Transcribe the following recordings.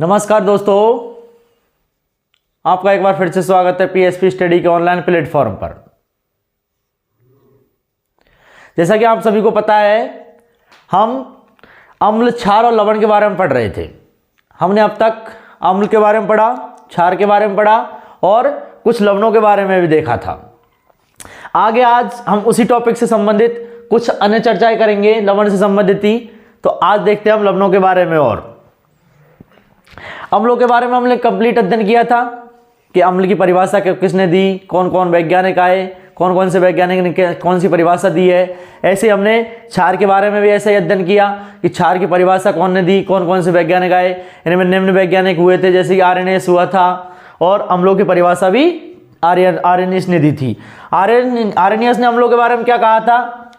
नमस्कार दोस्तों, आपका एक बार फिर से स्वागत है पीएसपी स्टडी के ऑनलाइन प्लेटफॉर्म पर। जैसा कि आप सभी को पता है, हम अम्ल, क्षार और लवण के बारे में पढ़ रहे थे। हमने अब तक अम्ल के बारे में पढ़ा, क्षार के बारे में पढ़ा और कुछ लवणों के बारे में भी देखा था। आगे आज हम उसी टॉपिक से संबंधित कुछ अन्य चर्चाएं करेंगे, लवण से संबंधित ही। तो आज देखते हैं हम लवणों के बारे में। और अम्लों के बारे में हमने कंप्लीट अध्ययन किया था कि अम्ल की परिभाषा किसने दी, कौन कौन वैज्ञानिक आए, कौन कौन से वैज्ञानिक ने कौन सी परिभाषा दी है। ऐसे हमने क्षार के बारे में भी ऐसा ही अध्ययन किया कि क्षार की परिभाषा कौन ने दी, कौन कौन से वैज्ञानिक आए। इनमें निम्न वैज्ञानिक हुए थे, जैसे कि आर्यनेस हुआ था। और अम्लों की परिभाषा भी आर्यनेस ने दी थी। आर्यनेस ने अम्लों के बारे में क्या कहा था?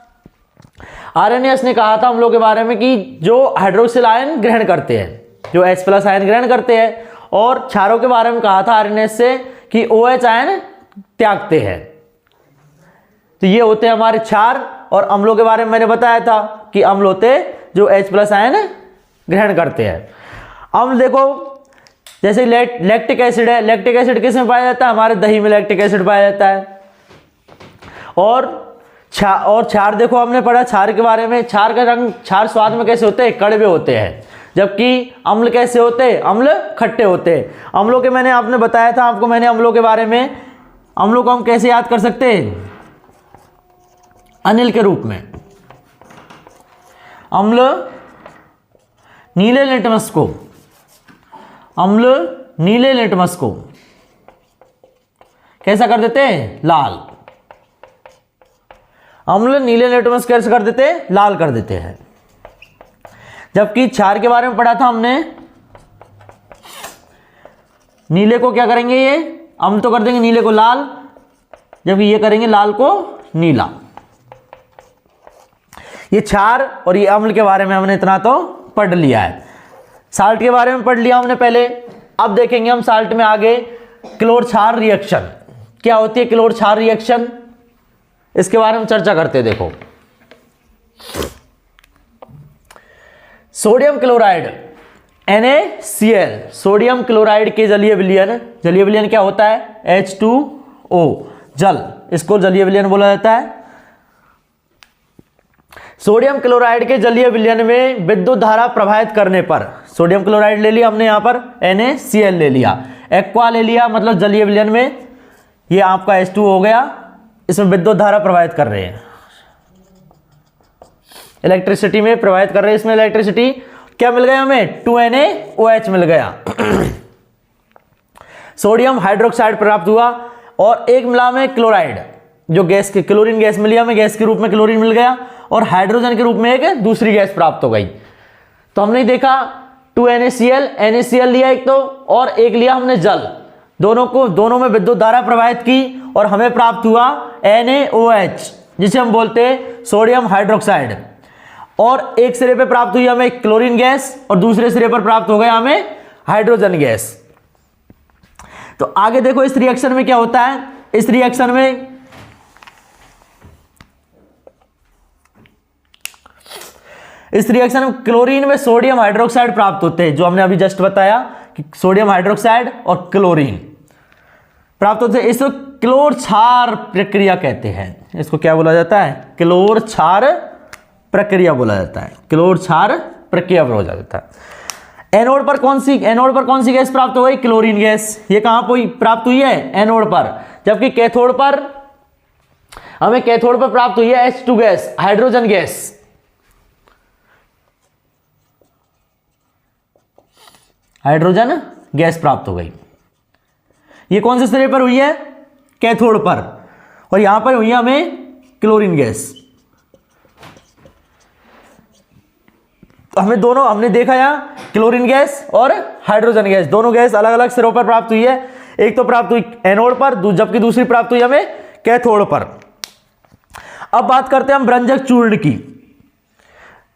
आर्यनेस ने कहा था अम्लों के बारे में कि जो हाइड्रोक्सिल आयन ग्रहण करते हैं, जो H+ आयन ग्रहण करते हैं। और क्षारों के बारे में कहा था आर्यनेस से कि OH आयन त्यागते हैं। तो ये होते हैं हमारे क्षार। और अम्लों के बारे में मैंने बताया था कि अम्ल होते हैं जो H+ आयन ग्रहण करते हैं। अम्ल देखो, जैसे लैक्टिक एसिड है। लैक्टिक एसिड किस में पाया जाता है? हमारे दही में लैक्टिक एसिड पाया जाता है। और क्षार देखो, हमने पढ़ा क्षार के बारे में। क्षार का रंग, क्षार स्वाद में कैसे होते हैं? कड़वे होते हैं। जबकि अम्ल कैसे होते हैं? अम्ल खट्टे होते हैं। अम्लों के आपने बताया था आपको मैंने अम्लों के बारे में। अम्लों को हम कैसे याद कर सकते हैं? अनिल के रूप में। अम्ल नीले लिटमस को, अम्ल नीले लिटमस को कैसा कर देते हैं? लाल। अम्ल नीले लिटमस कैसे कर देते हैं? लाल कर देते हैं। जबकि क्षार के बारे में पढ़ा था हमने, नीले को क्या करेंगे? ये अम्ल तो कर देंगे नीले को लाल, जबकि ये करेंगे लाल को नीला। ये क्षार और ये अम्ल के बारे में हमने इतना तो पढ़ लिया है। साल्ट के बारे में पढ़ लिया हमने पहले। अब देखेंगे हम साल्ट में आगे क्लोर क्षार रिएक्शन क्या होती है। क्लोर क्षार रिएक्शन, इसके बारे में चर्चा करते हैं। देखो, sodium chloride NaCl, sodium chloride के जलीय विलयन क्या होता है? H2O, जल। इसको जलीय विलयन बोला जाता है। सोडियम क्लोराइड के जलीय विलयन में विद्युत धारा प्रवाहित करने पर, सोडियम क्लोराइड ले लिया हमने, यहां पर NaCl ले लिया, एक्वा ले लिया, मतलब जलीय विलयन में ये आपका H2O हो गया। इसमें विद्युत धारा प्रवाहित कर रहे हैं, इलेक्ट्रिसिटी में प्रवाहित कर रहे हैं। इसमें इलेक्ट्रिसिटी क्या मिल गया हमें? 2NaOH मिल गया। सोडियम हाइड्रोक्साइड प्राप्त हुआ। और एक मिला में क्लोराइड, जो गैस के क्लोरीन गैस मिली हमें, गैस के रूप में क्लोरीन मिल गया। और हाइड्रोजन के रूप में एक दूसरी गैस प्राप्त हो गई। तो हमने देखा 2NaCl, NaCl लिया एक तो, और एक लिया हमने जल। दोनों में विद्युत धारा प्रवाहित की और हमें प्राप्त हुआ NaOH, जिसे हम बोलते हैं सोडियम हाइड्रोक्साइड। और एक सिरे पे प्राप्त हुई हमें क्लोरीन गैस और दूसरे सिरे पर प्राप्त हो गया हमें हाइड्रोजन गैस। तो आगे देखो इस रिएक्शन में क्या होता है। इस रिएक्शन में क्लोरीन में सोडियम हाइड्रोक्साइड प्राप्त होते हैं, जो हमने अभी जस्ट बताया कि सोडियम हाइड्रोक्साइड और क्लोरीन प्राप्त होते हैं। इसको क्लोर क्षार प्रक्रिया कहते हैं। इसको क्या बोला जाता है? क्लोर क्षार प्रक्रिया बोला जाता है। क्लोर क्षार प्रक्रिया बोला जाता है। एनोड पर कौन सी गैस प्राप्त हो गई? Chlorine gas. ये कहां पर प्राप्त हुई है? एनोड पर। जबकि कैथोड पर प्राप्त हुई है H2 gas, hydrogen gas. Hydrogen gas प्राप्त हो गई। ये कौन से सिरे पर हुई है? कैथोड पर। और यहां पर हुई है हमें क्लोरीन गैस। हमने देखा यहां क्लोरीन गैस और हाइड्रोजन गैस, दोनों गैस अलग अलग सिरों पर प्राप्त हुई है। एक तो प्राप्त हुई एनोड पर, जबकि दूसरी प्राप्त हुई हमें कैथोड पर। अब बात करते हैं हम भ्रंजक चूर्ण की।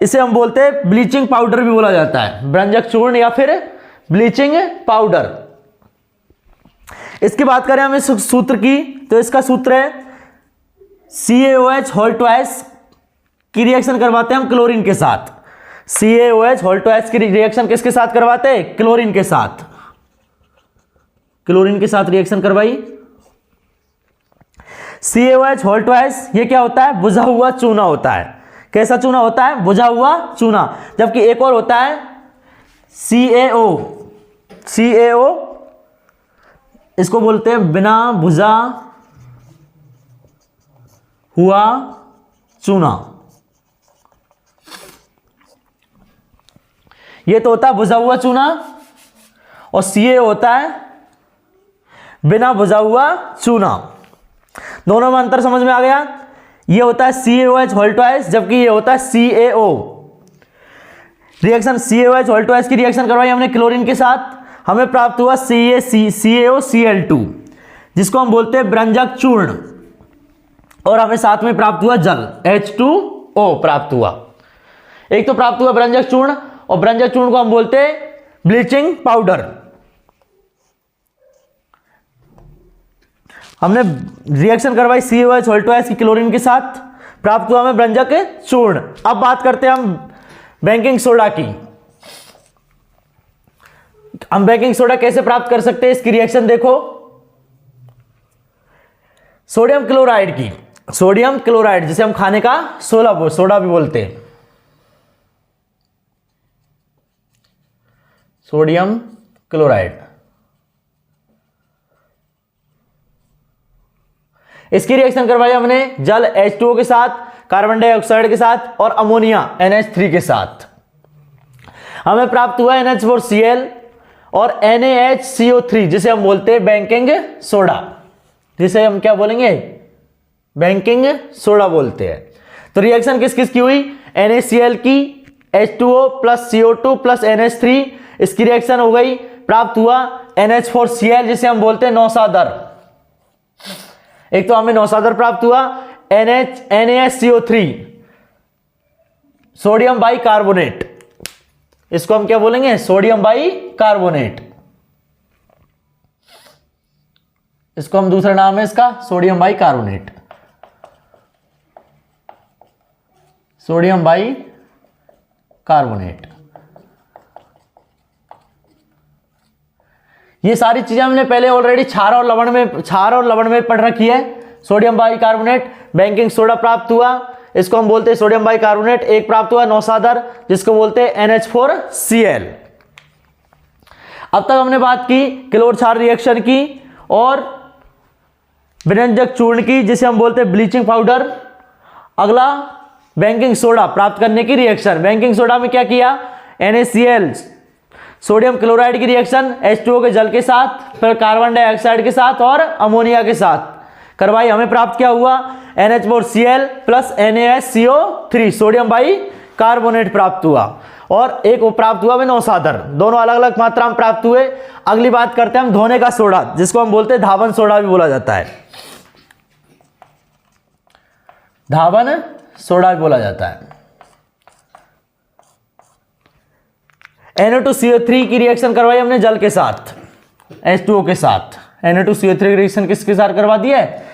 इसे हम बोलते हैं ब्लीचिंग पाउडर भी बोला जाता है। भ्रंजक चूर्ण या फिर ब्लीचिंग पाउडर। इसकी बात करें हम इस सूत्र की, तो इसका सूत्र है CaOH होल ट्वाइस की रिएक्शन करवाते हैं हम क्लोरीन के साथ। CaOH H की रिएक्शन किसके साथ करवाते हैं? क्लोरीन के साथ। क्लोरीन के साथ रिएक्शन करवाई। CaOH H ये क्या होता है? बुझा हुआ चूना होता है। कैसा चूना होता है? बुझा हुआ चूना। जबकि एक और होता है CaO इसको बोलते हैं बिना बुझा हुआ चूना। ये तो होता है बुझा हुआ चूना, और CaO होता है बिना बुझा हुआ चूना। दोनों में अंतर समझ में आ गया? ये होता है CaOH H, जबकि ये होता है CaO। रिएक्शन CaOH H की रिएक्शन करवाई हमने क्लोरीन के साथ, हमें प्राप्त हुआ CaCO Cl2, जिसको हम बोलते हैं ब्रंजक चूर्ण, और हमें साथ में प्राप्त हुआ जल H2O प्राप्त हुआ। एक तो प्राप्त हुआ ब्रंजक चूर्ण, और ब्रंजक चूर्ण को हम बोलते हैं ब्लीचिंग पाउडर। हमने रिएक्शन करवाई CaOH H की क्लोरीन के साथ, प्राप्त हुआ हमें ब्रंजक चूर्ण। अब बात करते हैं हम बेकिंग सोडा की। हम बेकिंग सोडा कैसे प्राप्त कर सकते हैं? इसकी रिएक्शन देखो। सोडियम क्लोराइड की, सोडियम क्लोराइड जिसे हम खाने का सोडा भी बोलते हैं, सोडियम क्लोराइड, इसकी रिएक्शन करवाई हमने जल H2O के साथ, कार्बन डाइऑक्साइड के साथ और अमोनिया NH3 के साथ। हमें प्राप्त हुआ NH4Cl और NaHCO3, जिसे हम बोलते हैं बेकिंग सोडा, जिसे हम क्या बोलेंगे? बेकिंग सोडा बोलते हैं। तो रिएक्शन किस किस की हुई? NaCl की, H2O plus CO2 plus NH3, इसकी रिएक्शन हो गई, प्राप्त हुआ NH4Cl, जिसे हम बोलते हैं नौसादर। एक तो हमें नौसादर प्राप्त हुआ NaCO3, सोडियम बाई कार्बोनेट, इसको हम क्या बोलेंगे? Sodium by carbonate. इसको हम दूसरा नाम है इसका sodium by carbonate, sodium by carbonate. ये सारी चीजें हमने पहले ऑलरेडी क्षार और लवण में पढ़ रखी है। Sodium by carbonate, baking soda प्राप्त हुआ, इसको हम बोलते हैं सोडियम बाई कार्बोनेट। एक प्राप्त हुआ नौसादर, जिसको बोलते हैं NH4Cl। अब तक हमने बात की क्लोर क्षार रिएक्शन की और व्यंजक चूर्ण की, जिसे हम बोलते हैं ब्लीचिंग पाउडर। अगला बेकिंग सोडा प्राप्त करने की रिएक्शन। बेकिंग सोडा में क्या किया? NaCl सोडियम क्लोराइड की रिएक्शन H2O के जल के साथ, फिर कार्बन डाइऑक्साइड के साथ और अमोनिया के साथ करवाई। हमें प्राप्त क्या हुआ? NH4Cl plus NaCO3, sodium by carbonate प्राप्त हुआ, और एक वो प्राप्त हुआ वे नौसादर। दोनों अलग अलग मात्रा में प्राप्त हुए। अगली बात करते हैं हम धोने का सोडा, जिसको हम बोलते हैं धावन सोडा भी बोला जाता है, धावन सोडा भी बोला जाता है। Na2CO3 की रिएक्शन करवाई हमने जल के साथ, H2O के साथ। Na2CO3 की रिएक्शन किसके साथ करवा दी है?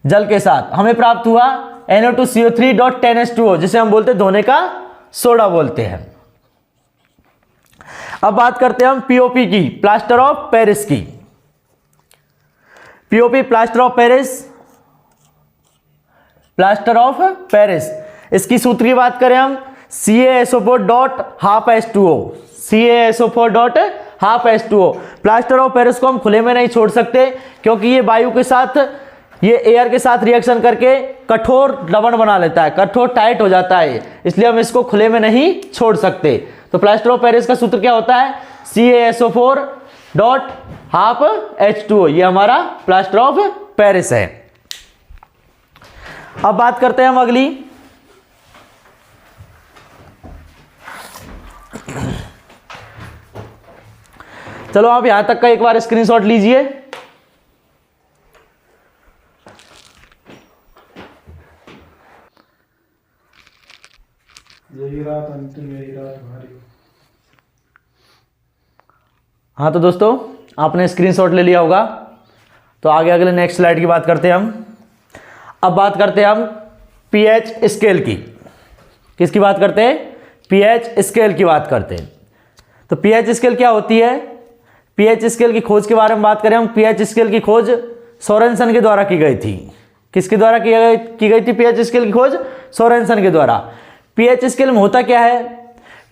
जल के साथ। हमें प्राप्त हुआ Na2CO3.10H2O, जिसे हम बोलते हैं धोने का सोडा बोलते हैं। अब बात करते हैं हम POP की, प्लास्टर ऑफ पेरिस की। POP plaster of Paris, plaster of Paris, इसकी सूत्र की बात करें हम CaSO4.12H2O, CaSO4.12H2O। Plaster of Paris को हम खुले में नहीं छोड़ सकते, क्योंकि ये वायु के साथ, ये एयर के साथ रिएक्शन करके कठोर लवण बना लेता है, कठोर टाइट हो जाता है, इसलिए हम इसको खुले में नहीं छोड़ सकते। तो प्लास्टर ऑफ पेरिस का सूत्र क्या होता है? CaSO4.12H2O। ये हमारा प्लास्टर ऑफ पेरिस है। अब बात करते हैं हम अगली, चलो आप यहां तक का एक बार स्क्रीनशॉट लीजिए। यही रात अंतिम, यही रात भारी। हाँ तो दोस्तों, आपने स्क्रीनशॉट ले लिया होगा, तो आगे अगले नेक्स्ट स्लाइड की बात करते हैं हम। अब बात करते हैं हम पीएच स्केल की। किसकी बात करते हैं? पीएच स्केल की बात करते हैं। तो पीएच स्केल क्या होती है? पीएच स्केल की खोज के बारे में बात करें हम, पीएच स्केल की खोज सोरेनसन के द्वारा की गई थी। किसके द्वारा की गई थी पीएच स्केल की खोज? सोरेनसन के द्वारा। पीएच स्केल में होता क्या है?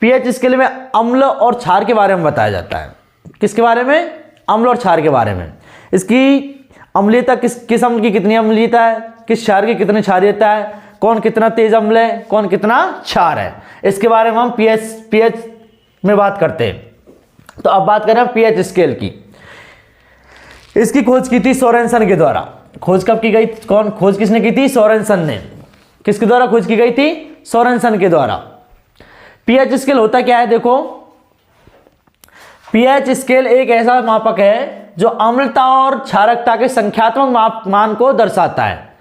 पीएच स्केल में अम्ल और क्षार के बारे में बताया जाता है। किसके बारे में? अम्ल और क्षार के बारे में। इसकी अम्लीयता किस अम्ल की कितनी अम्लीयता है, किस क्षार की कितनी क्षारीयता है, कौन कितना तेज अम्ल है, कौन कितना क्षार है, इसके बारे में हम पीएच में बात करते हैं। तो अब बात करें पीएच स्केल की। इसकी खोज की थी सोरेनसन के द्वारा। खोज कब की गई? कौन खोज किसने की थी? सोरेनसन ने। किसके द्वारा खोज की गई थी? सोरेनसन के द्वारा। पीएच स्केल होता क्या है? देखो, पीएच स्केल एक ऐसा मापक है जो अम्लता और क्षारकता के संख्यात्मक मान को दर्शाता है।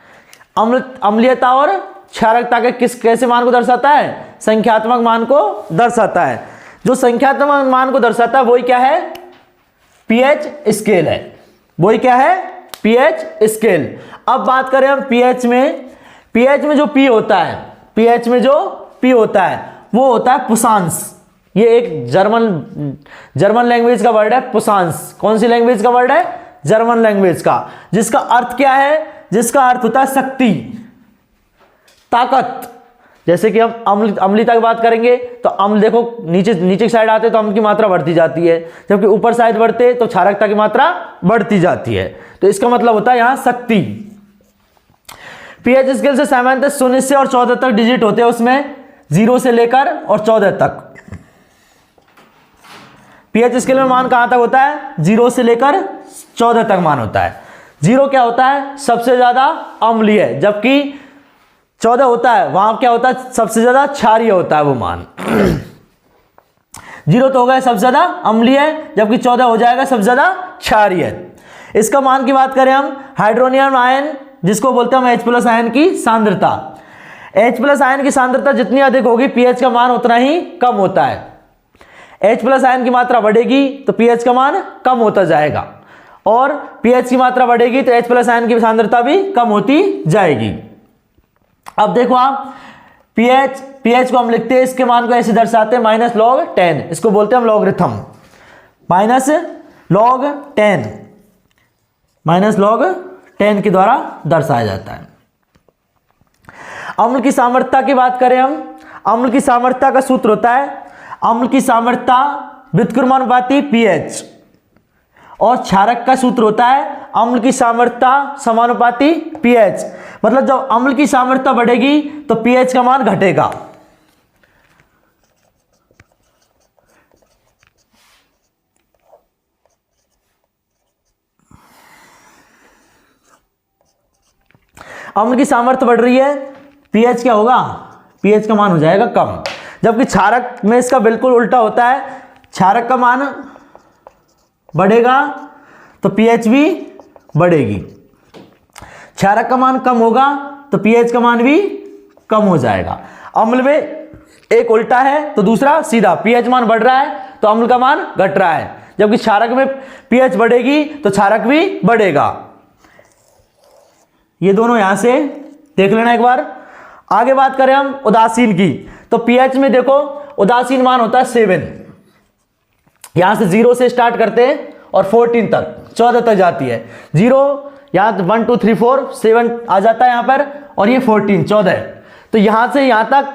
अम्लीयता और क्षारकता के कैसे मान को दर्शाता है? संख्यात्मक मान को दर्शाता है। जो संख्यात्मक मान को दर्शाता है वही क्या है? पीएच स्केल है। वही क्या है? PH scale. अब बात करें हम पीएच में जो पी होता है, पीएच में जो पी होता है वो होता है पुसांस। ये एक जर्मन लैंग्वेज का वर्ड है पुसांस। कौन सी लैंग्वेज का वर्ड है? जर्मन लैंग्वेज का। जिसका अर्थ क्या है? जिसका अर्थ होता है शक्ति, ताकत। जैसे कि हम अम्लीता की बात करेंगे तो अम्ल देखो नीचे की साइड आते तो अम्ल की मात्रा बढ़ती जाती है, जबकि ऊपर साइड बढ़ते तो क्षारकता की मात्रा बढ़ती जाती है। तो इसका मतलब होता है यहां शक्ति। पीएच स्केल से सामान्यतः 0 से और 14 तक डिजिट होते हैं, उसमें 0 से लेकर और 14 तक। पीएच स्केल में मान कहां तक होता है? 0 से लेकर 14 तक मान होता है। 0 क्या होता है? सबसे ज्यादा अम्लीय, जबकि 14 होता है वहां क्या होता है? सबसे ज्यादा क्षारीय होता है वो मान। 0 तो हो गया सबसे ज्यादा अम्लीय, जबकि 14 हो जाएगा सबसे ज्यादा क्षारीय। इसका मान की बात करें हम, हाइड्रोनियम आयन जिसको बोलते हैं हम H+ आयन की सांद्रता। H+ आयन की सांद्रता जितनी अधिक होगी पीएच का मान उतना ही कम होता है। H+ आयन की मात्रा बढ़ेगी तो पीएच का मान कम होता जाएगा, और पीएच की मात्रा बढ़ेगी तो H+ आयन की सांद्रता भी कम होती जाएगी। अब देखो आप पीएच को हम लिखते हैं, इसके मान को ऐसे दर्शाते हैं -log10। इसको बोलते हैं हम लॉगरिथम। -log10 के द्वारा दर्शाया जाता है। अम्ल की सामर्थ्यता की बात करें हम, अम्ल की सामर्थ्यता का सूत्र होता है अम्ल की सामर्थ्यता व्युत्क्रमानुपाती पीएच, और क्षारक का सूत्र होता है अम्ल की सामर्थ्यता समानुपाती पीएच। मतलब जब अम्ल की सामर्थ्यता बढ़ेगी तो पीएच का मान घटेगा। अम्ल की सामर्थ्य बढ़ रही है, पीएच क्या होगा? पीएच का मान हो जाएगा कम। जबकि क्षारक में इसका बिल्कुल उल्टा होता है, क्षारक का मान बढ़ेगा तो पीएच भी बढ़ेगी। क्षारक का मान कम होगा तो पीएच का मान भी कम हो जाएगा। अम्ल में एक उल्टा है तो दूसरा सीधा, पीएच मान बढ़ रहा है तो अम्ल का मान घट रहा है, जबकि क्षारक में पीएच बढ़ेगी तो क्षारक भी बढ़ेगा। ये दोनों यहां से देख लेना एक बार। आगे बात करें हम उदासीन की, तो पीएच में देखो उदासीन मान होता है 7। यहां से 0 से स्टार्ट करते हैं और 14 तक 14 तक जाती है। 0 यहां 1 2 3 4 7 आ जाता है यहां पर, और ये 14 14। तो यहां से यहां तक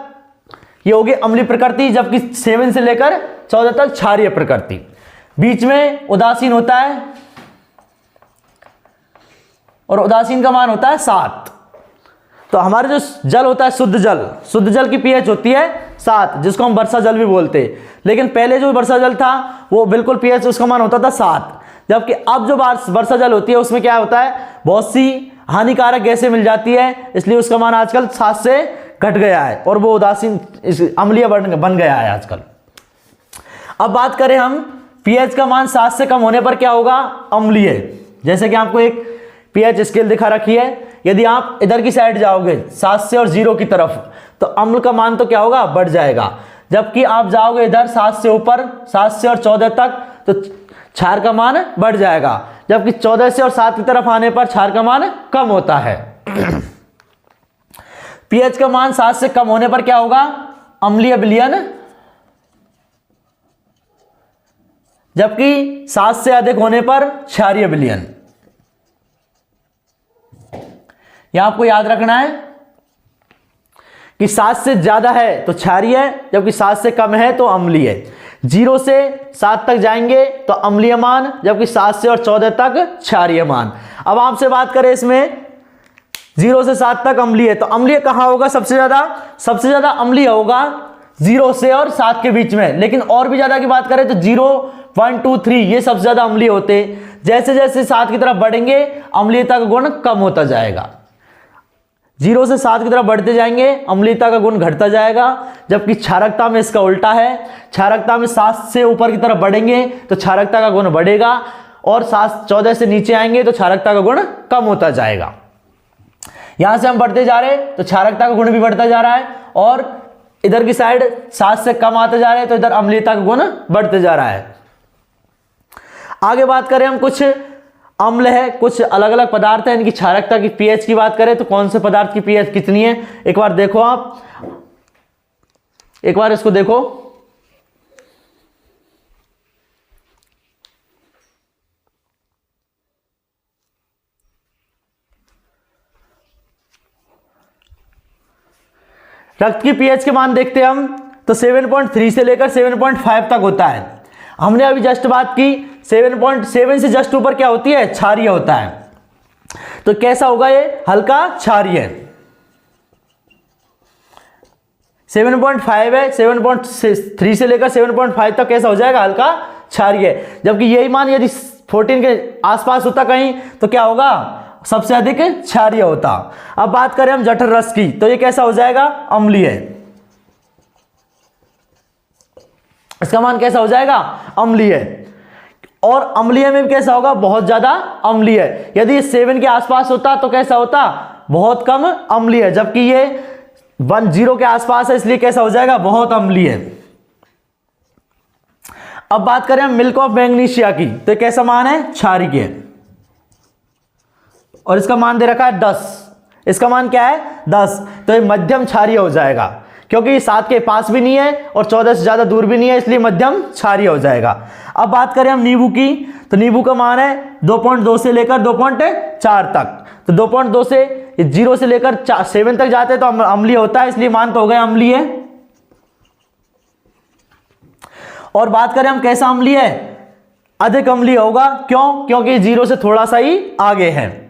ये होगी अम्लीय प्रकृति, जबकि 7 से लेकर 14 तक क्षारीय प्रकृति। बीच में उदासीन होता है और उदासीन का मान होता है 7। तो हमारे जो जल होता है शुद्ध जल की पीएच होती है 7, जिसको हम वर्षा जल भी बोलते हैं। लेकिन पहले जो वर्षा जल था वो बिल्कुल पीएच उसका मान होता था 7, जबकि अब जो वर्षा जल होती है उसमें क्या होता है, बहुत सी हानिकारक गैसें मिल जाती है, इसलिए उसका मान आजकल 7 से घट गया है और वो उदासीन अम्लीय बन गया है आजकल। अब बात करें हम पीएच का मान 7 से कम होने पर क्या होगा, अम्लीय। जैसे कि आपको एक पीएच स्केल दिखा रखी है, यदि आप इधर की साइड जाओगे 7 से और 0 की तरफ तो अम्ल का मान तो क्या होगा, बढ़ जाएगा। जबकि आप जाओगे इधर 7 से ऊपर 7 से और 14 तक तो क्षार का मान बढ़ जाएगा, जबकि 14 से और 7 की तरफ आने पर क्षार का मान कम होता है। पीएच का मान 7 से कम होने पर क्या होगा, अम्लीय विलयन जबकि 7 से अधिक होने पर क्षारीय विलयन। यहां आपको याद रखना है कि 7 से ज्यादा है तो क्षारीय, जबकि 7 से कम है तो अम्लीय। 0 से 7 तक जाएंगे तो अम्लीय मान, जबकि 7 से और 14 तक क्षारीय मान। अब आपसे बात करें इसमें 0 से 7 तक अम्लीय, तो अम्लीय कहां होगा सबसे ज्यादा? सबसे ज्यादा अम्लीय होगा 0 से और 7 के बीच में। लेकिन और भी ज्यादा की बात करें तो 0, 1, 2, 3 ये सबसे ज्यादा अम्लीय होते। जैसे जैसे 7 की तरफ बढ़ेंगे अम्लीयता का गुण कम होता जाएगा। 0 से 7 की तरफ बढ़ते जाएंगे अम्लीयता का गुण घटता जाएगा, जबकि क्षारकता में इसका उल्टा है। क्षारकता में 7 से ऊपर की तरफ बढ़ेंगे तो क्षारकता का गुण बढ़ेगा, और 14 से नीचे आएंगे तो क्षारकता का गुण कम होता जाएगा। यहां से हम बढ़ते जा रहे हैं तो क्षारकता का गुण भी बढ़ता जा रहा है, और इधर की साइड 7 से कम आते जा रहे हैं तो इधर अम्लीयता का गुण बढ़ते जा रहा है। आगे बात करें हम कुछ अम्ल है, कुछ अलग अलग पदार्थ है, इनकी क्षारकता की पीएच की बात करें तो कौन से पदार्थ की पीएच कितनी है एक बार देखो आप, एक बार इसको देखो। रक्त की पीएच के मान देखते हैं हम तो 7.3 से लेकर 7.5 तक होता है। हमने अभी जस्ट बात की 7.7 से जस्ट ऊपर क्या होती है? क्षारीय होता है। तो कैसा होगा ये? हल्का क्षारीय। 7.5 है, 7.3 से लेकर 7.5 तक कैसा हो जाएगा? हल्का क्षारीय। जबकि यही मान यदि 14 के आसपास होता कहीं तो क्या होगा? सबसे अधिक क्षारीय होता। अब बात करें हम जठर रस की तो ये कैसा हो जाएगा? अम्लीय। इसका मान कैसा हो जाएगा? अम्लीय। और अम्लीय में भी कैसा होगा? बहुत ज्यादा अम्लीय। यदि 7 के आसपास होता तो कैसा होता? बहुत कम अम्लीय। जबकि ये 10 के आसपास है इसलिए कैसा हो जाएगा? बहुत अम्लीय। अब बात करें हम मिल्क ऑफ मैग्नीशिया की तो कैसा मान है? क्षारीय। और इसका मान दे रखा है 10। इसका मान क्या है? 10। तो ये मध्यम क्षारीय हो जाएगा, क्योंकि 7 के पास भी नहीं है और 14 से ज्यादा दूर भी नहीं है, इसलिए मध्यम क्षारीय हो जाएगा। अब बात करें हम नींबू की तो नींबू का मान है 2.2 से लेकर 2.4 तक। तो 2.2 से 0 से लेकर 7 तक जाते हैं तो अम्लीय होता है, इसलिए मान तो हो गया अम्लीय। और बात करें हम कैसा अम्लीय है? अधिक अम्लीय होगा। क्यों? क्योंकि 0 से थोड़ा सा ही आगे है।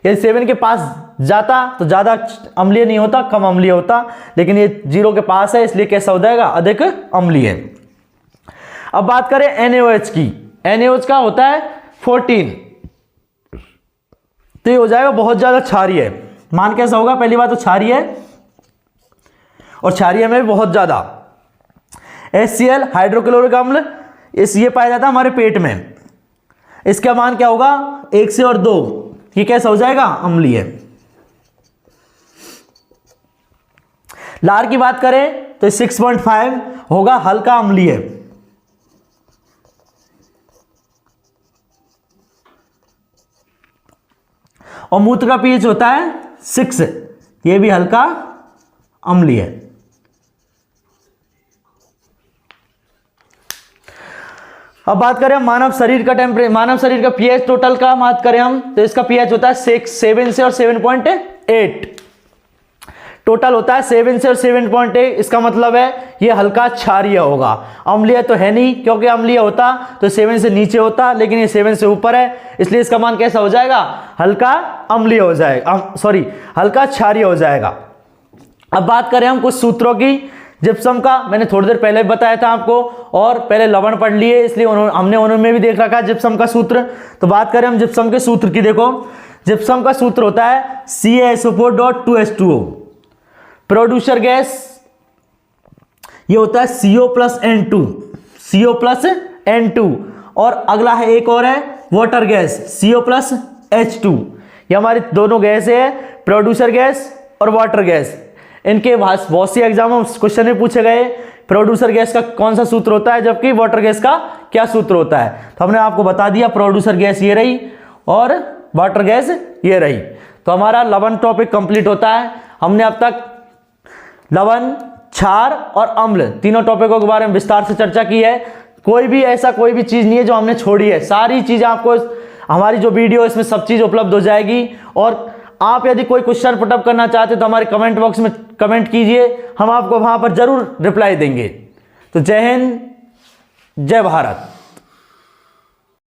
यदि 7 के पास जाता तो ज्यादा अम्लीय नहीं होता, कम अम्लीय होता, लेकिन ये 0 के पास है इसलिए कैसा हो जाएगा? अधिक अम्लीय। अब बात करें NaOH की। NaOH का होता है 14, तो ये हो जाएगा बहुत ज्यादा क्षारीय। मान कैसा होगा? पहली बात तो क्षारीय है, और क्षारीय में भी बहुत ज्यादा। HCl हाइड्रोक्लोरिक अम्ल ये पाया जाता है हमारे पेट में। इसका मान क्या होगा? 1 से और 2। ये कैसा हो जाएगा? अम्लीय। लार की बात करें तो 6.5 होगा, हल्का अम्लीय। और मूत्र का पीएच होता है 6, ये भी हल्का अम्लीय। अब बात करें मानव शरीर का पीएच टोटल का बात करें हम तो इसका पीएच होता है 7 से और 7.8 टोटल होता है 7 से और 7.8। इसका मतलब है ये हल्का क्षारीय होगा। अम्लीय तो है नहीं, क्योंकि अम्लीय होता तो 7 से नीचे होता, लेकिन ये 7 से ऊपर है, इसलिए इसका मान कैसा हो जाएगा? हल्का अम्लीय हो जाएगा, हल्का क्षारीय हो जाएगा। अब बात करें हम कुछ सूत्रों की। जिप्सम का मैंने थोड़ी देर पहले बताया था आपको, और पहले लवण पढ़ लिए इसलिए हमने उन्होंने भी देख रखा है जिप्सम का सूत्र। तो बात करें हम जिप्सम के सूत्र की। देखो जिप्सम का सूत्र होता है CaSO4.2H2O। प्रोड्यूसर गैस ये होता है CO+N2। और अगला है एक और है वाटर गैस CO+H2। ये हमारी दोनों गैस है, प्रोड्यूसर गैस और वाटर गैस। इनके बहुत सी एग्जाम में क्वेश्चन में पूछे गए प्रोड्यूसर गैस का कौन सा सूत्र होता है, जबकि वाटर गैस का क्या सूत्र होता है। तो हमने आपको बता दिया, प्रोड्यूसर गैस ये रही और वाटर गैस ये रही। तो हमारा लवण टॉपिक कंप्लीट होता है। हमने अब तक लवण, क्षार और अम्ल तीनों टॉपिकों के बारे में विस्तार से चर्चा की है। कोई भी चीज़ नहीं है जो हमने छोड़ी है, सारी चीज़ें आपको हमारी जो वीडियो है इसमें सब चीज़ उपलब्ध हो जाएगी। और आप यदि कोई क्वेश्चन पुटअप करना चाहते तो हमारे कमेंट बॉक्स में कमेंट कीजिए, हम आपको वहाँ पर ज़रूर रिप्लाई देंगे। तो जय हिंद, जय भारत।